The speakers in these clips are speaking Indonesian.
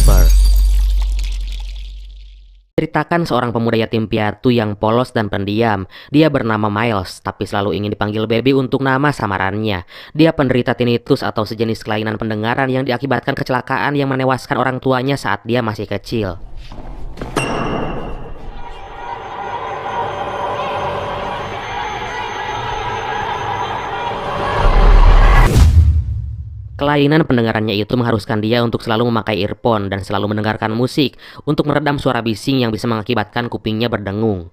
Sniper. Ceritakan seorang pemuda yatim piatu yang polos dan pendiam. Dia bernama Miles, tapi selalu ingin dipanggil Baby untuk nama samarannya. Dia penderita tinnitus atau sejenis kelainan pendengaran yang diakibatkan kecelakaan yang menewaskan orang tuanya saat dia masih kecil. Kelainan pendengarannya itu mengharuskan dia untuk selalu memakai earphone dan selalu mendengarkan musik untuk meredam suara bising yang bisa mengakibatkan kupingnya berdengung.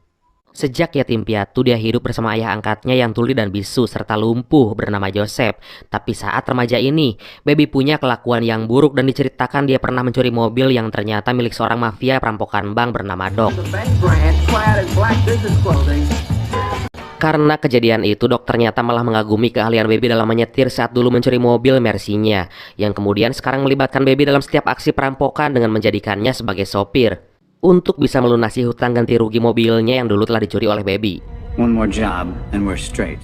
Sejak yatim piatu, dia hidup bersama ayah angkatnya yang tuli dan bisu serta lumpuh bernama Joseph. Tapi saat remaja ini, Baby punya kelakuan yang buruk dan diceritakan dia pernah mencuri mobil yang ternyata milik seorang mafia perampokan bank bernama Doc. Karena kejadian itu, Doc ternyata malah mengagumi keahlian Baby dalam menyetir saat dulu mencuri mobil Mercy-nya, yang kemudian sekarang melibatkan Baby dalam setiap aksi perampokan dengan menjadikannya sebagai sopir untuk bisa melunasi hutang ganti rugi mobilnya yang dulu telah dicuri oleh Baby. One more job and we're straight.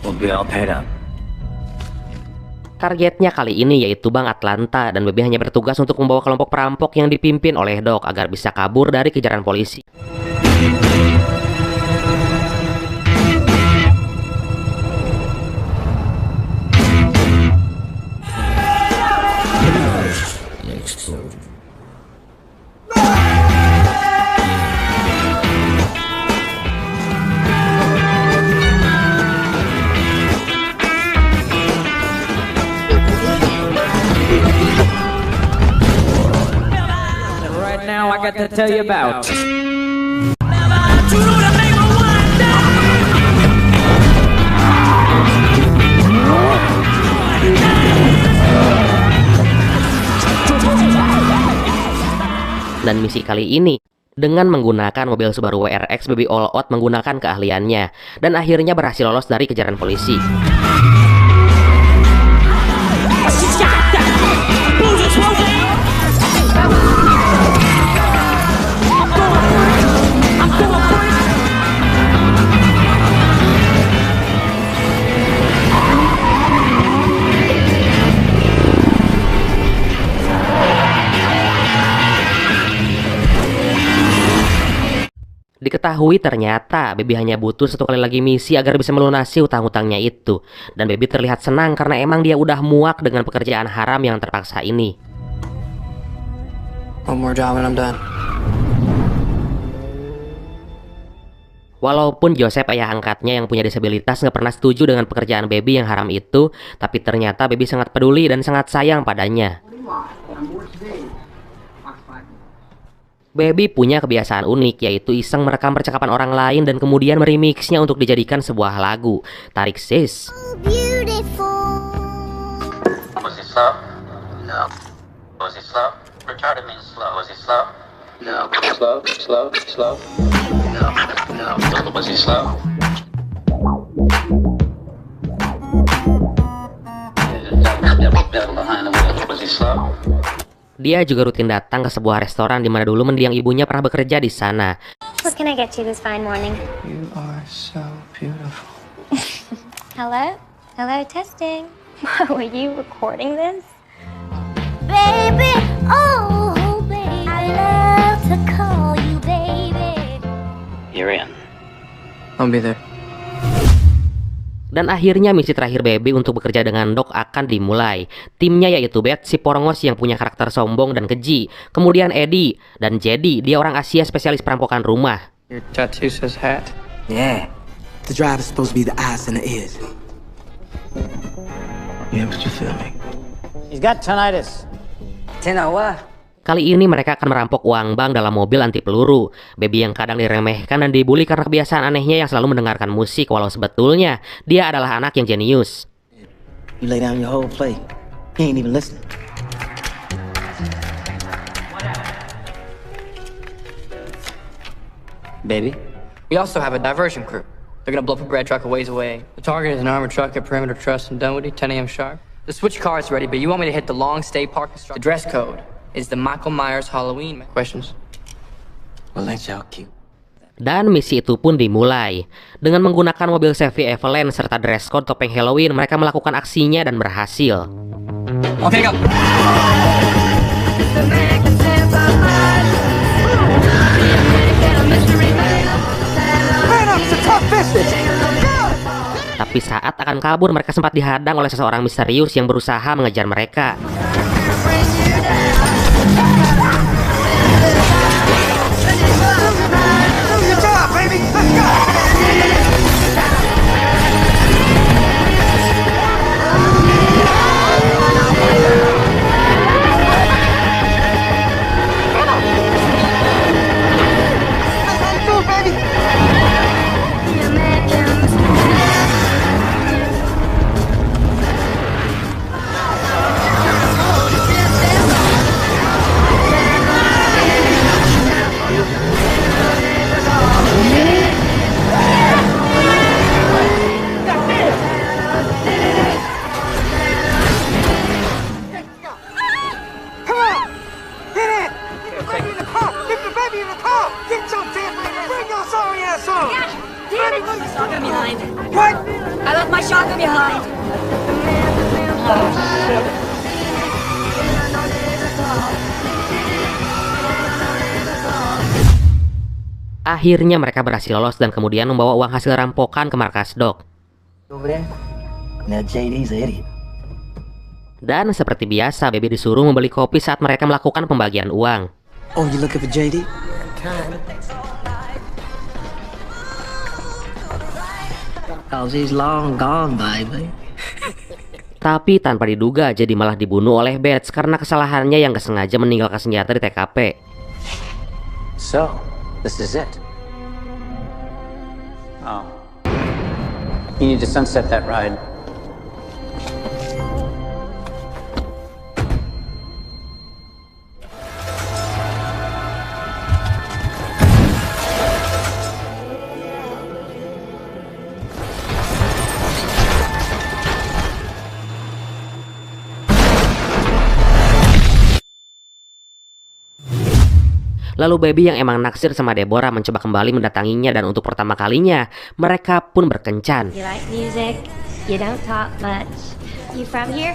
We'll be all paid up. Targetnya kali ini yaitu Bank Atlanta, dan Baby hanya bertugas untuk membawa kelompok perampok yang dipimpin oleh Doc agar bisa kabur dari kejaran polisi. Now I got to tell you about. Dan misi kali ini, dengan menggunakan mobil Subaru WRX, Baby all out menggunakan keahliannya dan akhirnya berhasil lolos dari kejaran polisi. Diketahui ternyata Baby hanya butuh satu kali lagi misi agar bisa melunasi hutang-hutangnya itu. Dan Baby terlihat senang karena emang dia udah muak dengan pekerjaan haram yang terpaksa ini. One more job and I'm done. Walaupun Joseph, ayah angkatnya yang punya disabilitas, nggak pernah setuju dengan pekerjaan Baby yang haram itu, tapi ternyata Baby sangat peduli dan sangat sayang padanya. Baby punya kebiasaan unik, yaitu iseng merekam percakapan orang lain dan kemudian meremixnya untuk dijadikan sebuah lagu. Tarik sis. Dia juga rutin datang ke sebuah restoran di mana dulu mendiang ibunya pernah bekerja di sana. What can I get you this fine morning? You are so beautiful. Hello? Hello, testing. Were you recording this? Baby, oh, baby, I love to call you baby. You're in. I'll be there. Dan akhirnya misi terakhir Baby untuk bekerja dengan Doc akan dimulai. Timnya yaitu Beth, si porongos yang punya karakter sombong dan keji. Kemudian Eddie dan Jedi, dia orang Asia spesialis perampokan rumah. Your tattoo says hat. Yeah. The drive is supposed to be the eyes and the ears. Yeah, but you feel me. He's got tinnitus. what? Kali ini mereka akan merampok uang bank dalam mobil anti peluru. Baby yang kadang diremehkan dan dibully karena kebiasaan anehnya yang selalu mendengarkan musik, walau sebetulnya dia adalah anak yang jenius. You lay down your whole plate. He ain't even listening. Baby? We also have a diversion crew. They're gonna blow up a bread truck a ways away. The target is an armored truck at Perimeter Trust in Dunwoody, 10 a.m. sharp. The switch car is ready, but you want me to hit the long stay parking structure. The dress code is the Michael Myers Halloween. Questions? Well, ain't y'all cute? Dan misi itu pun dimulai. Dengan menggunakan mobil Chevy Evelyn serta dress code topeng Halloween, mereka melakukan aksinya dan berhasil. Okay, go. Tapi saat akan kabur, mereka sempat dihadang oleh seseorang misterius yang berusaha mengejar mereka. Akhirnya mereka berhasil lolos dan kemudian membawa uang hasil rampokan ke markas Doc. Over there? Now JD's an idiot. Dan seperti biasa, Baby disuruh membeli kopi saat mereka melakukan pembagian uang. Oh, you looking for JD? Cause he's long gone, baby. Tapi tanpa diduga, jadi malah dibunuh oleh Bates karena kesalahannya yang gak sengaja meninggalkan senjata di TKP. So, this is it. Oh. You need to sunset that ride. Lalu Baby yang emang naksir sama Deborah mencoba kembali mendatanginya dan untuk pertama kalinya mereka pun berkencan. You like music? You don't talk much. You from here?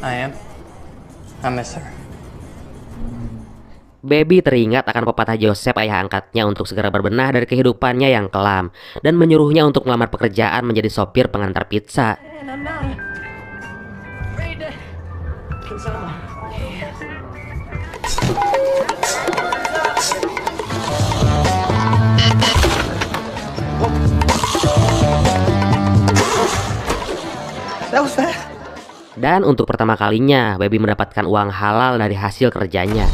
I am. I miss her. Baby teringat akan pepatah Joseph ayah angkatnya untuk segera berbenah dari kehidupannya yang kelam dan menyuruhnya untuk melamar pekerjaan menjadi sopir pengantar pizza. That was fast. Dan untuk pertama kalinya, Baby mendapatkan uang halal dari hasil kerjanya.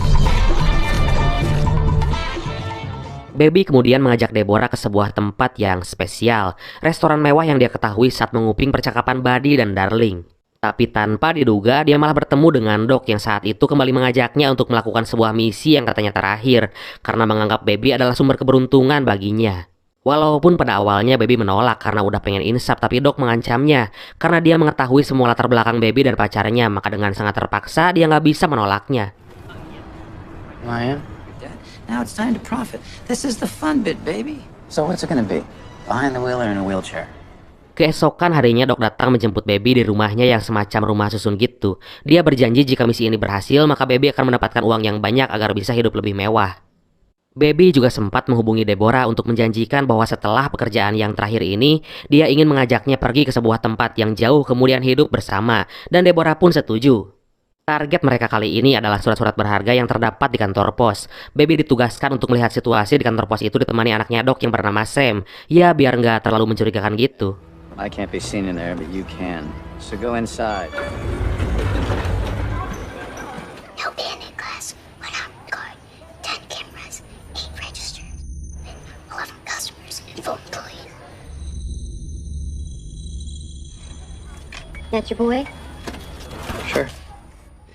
Baby kemudian mengajak Deborah ke sebuah tempat yang spesial, restoran mewah yang dia ketahui saat menguping percakapan Buddy dan Darling. Tapi tanpa diduga, dia malah bertemu dengan Doc yang saat itu kembali mengajaknya untuk melakukan sebuah misi yang katanya terakhir, karena menganggap Baby adalah sumber keberuntungan baginya. Walaupun pada awalnya Baby menolak karena udah pengen insaf, tapi Doc mengancamnya karena dia mengetahui semua latar belakang Baby dan pacarnya, maka dengan sangat terpaksa dia nggak bisa menolaknya. Ryan? Now it's time to profit. This is the fun bit, baby. So what's it gonna be? Behind the wheel or in a wheelchair? Keesokan harinya Doc datang menjemput Baby di rumahnya yang semacam rumah susun gitu. Dia berjanji jika misi ini berhasil, maka Baby akan mendapatkan uang yang banyak agar bisa hidup lebih mewah. Baby juga sempat menghubungi Deborah untuk menjanjikan bahwa setelah pekerjaan yang terakhir ini, dia ingin mengajaknya pergi ke sebuah tempat yang jauh kemudian hidup bersama, dan Deborah pun setuju. Target mereka kali ini adalah surat-surat berharga yang terdapat di kantor pos. Baby ditugaskan untuk melihat situasi di kantor pos itu ditemani anaknya Doc yang bernama Sam. Ya biar nggak terlalu mencurigakan gitu. I can't be seen in there, but you can. So go inside. No panic, class. We're not guard. 10 cameras, 8 registers, 11 customers, and 4 employees. That's your boy? Sure.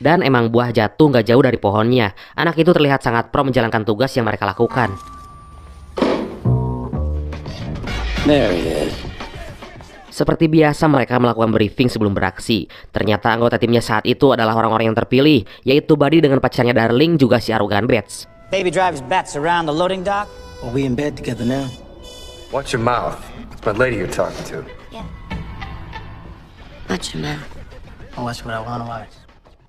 Dan emang buah jatuh nggak jauh dari pohonnya. Anak itu terlihat sangat pro menjalankan tugas yang mereka lakukan. There he is. Seperti biasa mereka melakukan briefing sebelum beraksi. Ternyata anggota timnya saat itu adalah orang-orang yang terpilih, yaitu Buddy dengan pacarnya Darling juga si arogan Bates. Baby drives bats around the loading dock. Are we in bed together now? Watch your mouth. It's my lady you're talking to. Watch your mouth. I'll watch what I want to watch.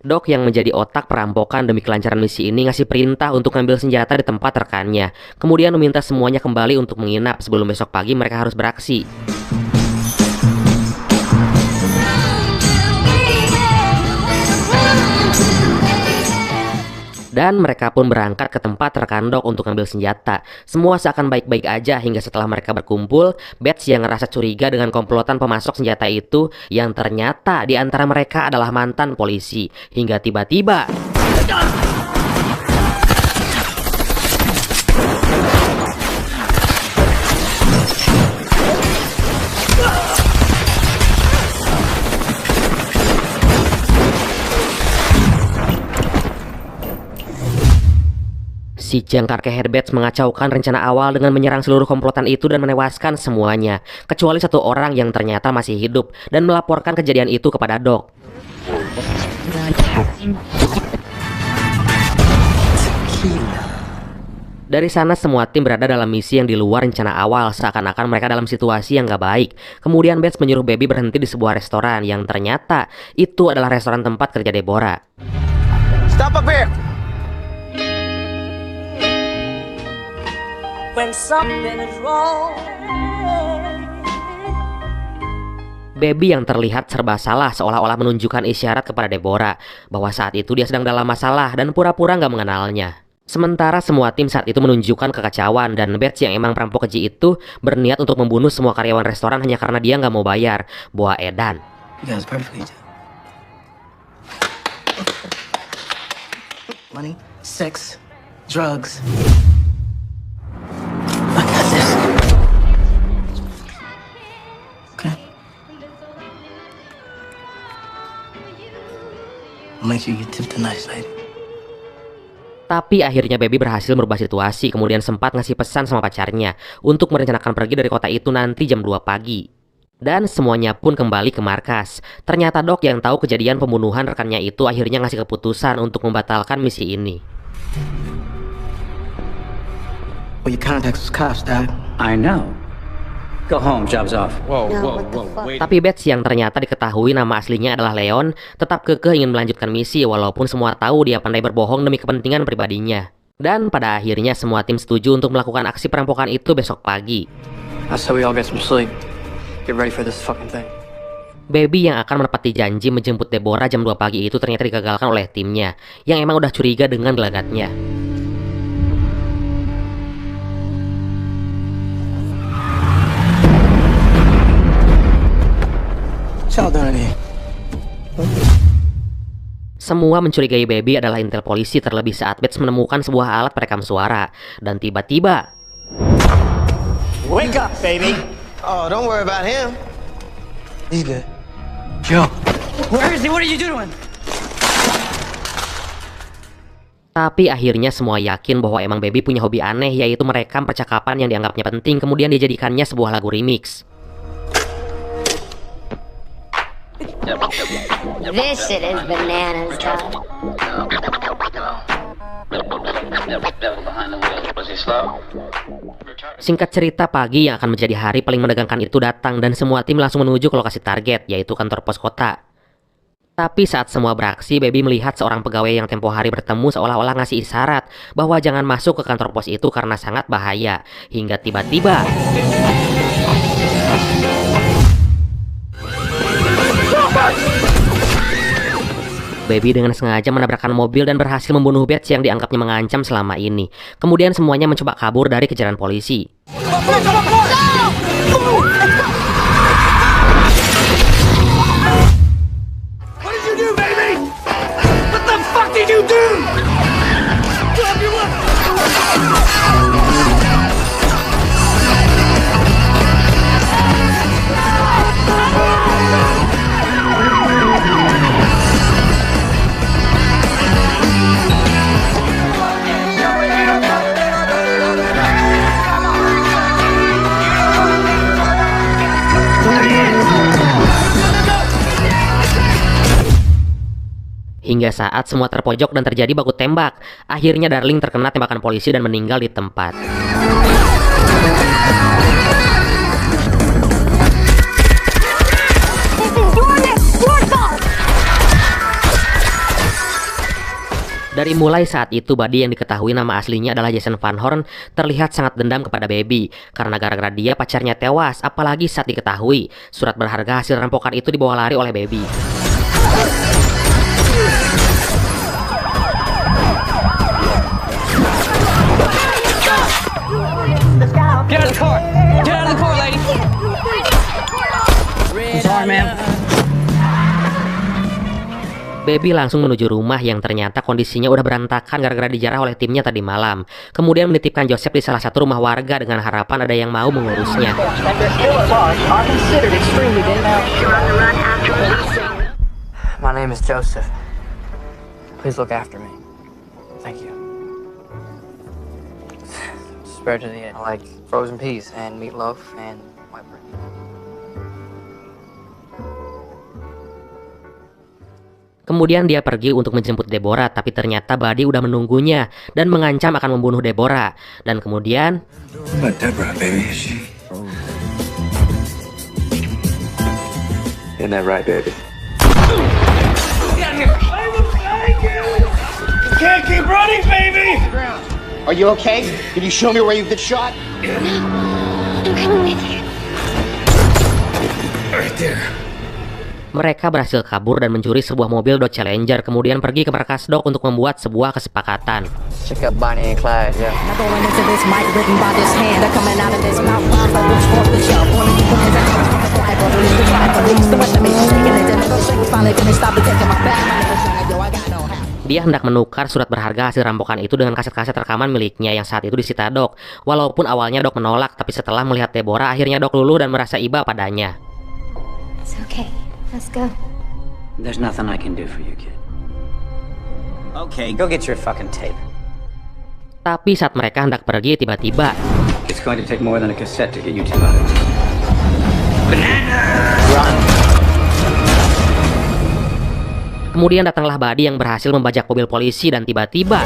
Doc yang menjadi otak perampokan demi kelancaran misi ini ngasih perintah untuk ngambil senjata di tempat rekannya. Kemudian meminta semuanya kembali untuk menginap sebelum besok pagi mereka harus beraksi. Dan mereka pun berangkat ke tempat rekan Doc untuk ngambil senjata. Semua seakan baik-baik aja hingga setelah mereka berkumpul, Bates yang ngerasa curiga dengan komplotan pemasok senjata itu, yang ternyata di antara mereka adalah mantan polisi. Hingga tiba-tiba si jangkar keher Bates mengacaukan rencana awal dengan menyerang seluruh komplotan itu dan menewaskan semuanya, kecuali satu orang yang ternyata masih hidup dan melaporkan kejadian itu kepada Doc. Dari sana semua tim berada dalam misi yang di luar rencana awal, seakan-akan mereka dalam situasi yang gak baik. Kemudian Bates menyuruh Baby berhenti di sebuah restoran yang ternyata itu adalah restoran tempat kerja Deborah. Stop up here. When something is wrong. Baby yang terlihat serba salah seolah-olah menunjukkan isyarat kepada Deborah bahwa saat itu dia sedang dalam masalah dan pura-pura gak mengenalnya. Sementara semua tim saat itu menunjukkan kekacauan dan Bates yang emang perampok keji itu berniat untuk membunuh semua karyawan restoran hanya karena dia gak mau bayar. Buah edan. Money, sex, drugs. Make sure you tip the nice lady. Tapi akhirnya Baby berhasil merubah situasi, kemudian sempat ngasih pesan sama pacarnya untuk merencanakan pergi dari kota itu nanti jam 2 pagi. Dan semuanya pun kembali ke markas. Ternyata Doc yang tahu kejadian pembunuhan rekannya itu akhirnya ngasih keputusan untuk membatalkan misi ini. Well, your contacts was cops, Doc. I know. Go home, job's off. Whoa, wait. Tapi Bates yang ternyata diketahui nama aslinya adalah Leon tetap kekeh ingin melanjutkan misi walaupun semua tahu dia pandai berbohong demi kepentingan pribadinya. Dan pada akhirnya semua tim setuju untuk melakukan aksi perampokan itu besok pagi. I say we all get some sleep. Get ready for this fucking thing. Baby yang akan menepati janji menjemput Deborah jam 2 pagi itu ternyata digagalkan oleh timnya yang emang udah curiga dengan gelagatnya. Semua mencurigai Baby adalah intel polisi, terlebih saat Bates menemukan sebuah alat perekam suara. Dan tiba-tiba Wake up, baby. Oh, don't worry about him. He's good. Joe. Where is he? What did you do to him? Tapi akhirnya semua yakin bahwa emang Baby punya hobi aneh, yaitu merekam percakapan yang dianggapnya penting kemudian dijadikannya sebuah lagu remix. This shit is bananas, dog. Singkat cerita, pagi yang akan menjadi hari paling menegangkan itu datang dan semua tim langsung menuju ke lokasi target, yaitu kantor pos kota. Tapi saat semua beraksi, Baby melihat seorang pegawai yang tempo hari bertemu seolah-olah ngasih isyarat bahwa jangan masuk ke kantor pos itu karena sangat bahaya. Hingga tiba-tiba Baby dengan sengaja menabrakkan mobil dan berhasil membunuh Bates yang dianggapnya mengancam selama ini. Kemudian semuanya mencoba kabur dari kejaran polisi. Hingga saat semua terpojok dan terjadi baku tembak, akhirnya Darling terkena tembakan polisi dan meninggal di tempat. Dari mulai saat itu, Buddy yang diketahui nama aslinya adalah Jason Van Horn terlihat sangat dendam kepada Baby karena gara-gara dia pacarnya tewas, apalagi saat diketahui surat berharga hasil rampokan itu dibawa lari oleh Baby. Get out of the car! Get out of the car, lady! I'm sorry, ma'am. Baby langsung menuju rumah yang ternyata kondisinya udah berantakan gara-gara dijarah oleh timnya tadi malam. Kemudian menitipkan Joseph di salah satu rumah warga dengan harapan ada yang mau mengurusnya. My name is Joseph. Please look after me. Thank you. Spare to the end. I like frozen peas and meatloaf and white bread. Kemudian dia pergi untuk menjemput Deborah, tapi ternyata Buddy udah menunggunya dan mengancam akan membunuh Deborah. Dan kemudian But Deborah, baby, she... Isn't that right, baby? You can't keep running, baby! Are you okay? Can you show me where you've been shot? I'm coming with you. Right there. mereka berhasil kabur dan mencuri sebuah mobil Dodge Challenger, kemudian pergi ke markas Doc untuk membuat sebuah kesepakatan. Check out Bonnie and Clyde, yeah. Dia hendak menukar surat berharga hasil rampokan itu dengan kaset-kaset rekaman miliknya yang saat itu disita Doc. Walaupun awalnya Doc menolak, tapi setelah melihat Deborah, akhirnya Doc luluh dan merasa iba padanya. It's okay. Let's go. There's nothing I can do for you, kid. Okay, go get your fucking tape. Tapi saat mereka hendak pergi, tiba-tiba It's going to take more than a cassette to get you two out of here. Run! kemudian datanglah Buddy yang berhasil membajak mobil polisi dan tiba-tiba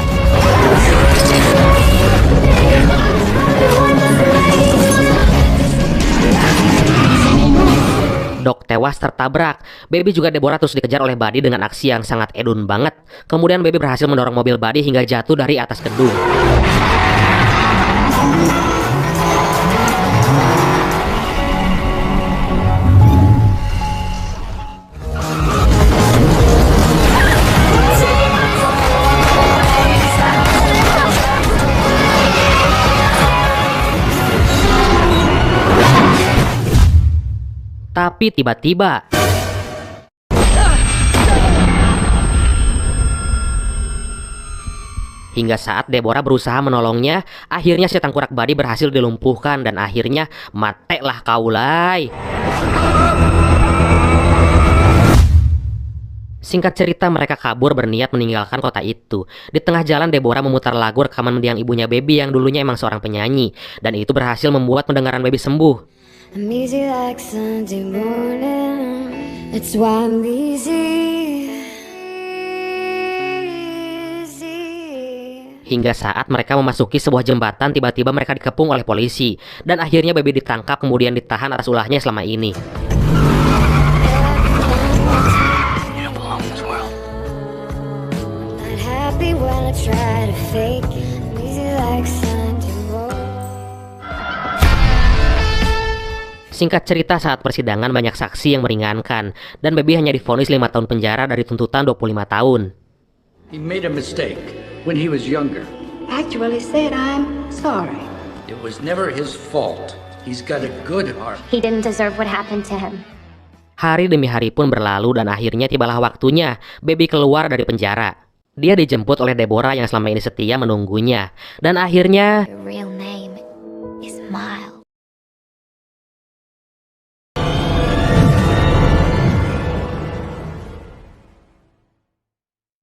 Doc tewas tertabrak. Baby juga Deborah terus dikejar oleh Buddy dengan aksi yang sangat edun banget. Kemudian Baby berhasil mendorong mobil Buddy hingga jatuh dari atas gedung. Tapi tiba-tiba hingga saat Deborah berusaha menolongnya, akhirnya si tengkorak Buddy berhasil dilumpuhkan dan akhirnya matelah kaulai. Singkat cerita, mereka kabur berniat meninggalkan kota itu. Di tengah jalan Deborah memutar lagu rekaman mendiang ibunya Baby yang dulunya emang seorang penyanyi, dan itu berhasil membuat pendengaran Baby sembuh. I'm easy like Sunday morning. That's why I'm easy. Hingga saat mereka memasuki sebuah jembatan, tiba-tiba mereka dikepung oleh polisi. Dan akhirnya Baby ditangkap kemudian ditahan atas ulahnya selama ini. Not happy when I try to fake it. I'm easy like Sunday morning. Singkat cerita, saat persidangan banyak saksi yang meringankan, dan Baby hanya divonis 5 tahun penjara dari tuntutan 25 tahun. He made a mistake when he was younger. Actually said I'm sorry. It was never his fault. He's got a good heart. He didn't deserve what happened to him. Hari demi hari pun berlalu dan akhirnya tibalah waktunya Baby keluar dari penjara. Dia dijemput oleh Deborah yang selama ini setia menunggunya. Dan akhirnya Your real name is Miles.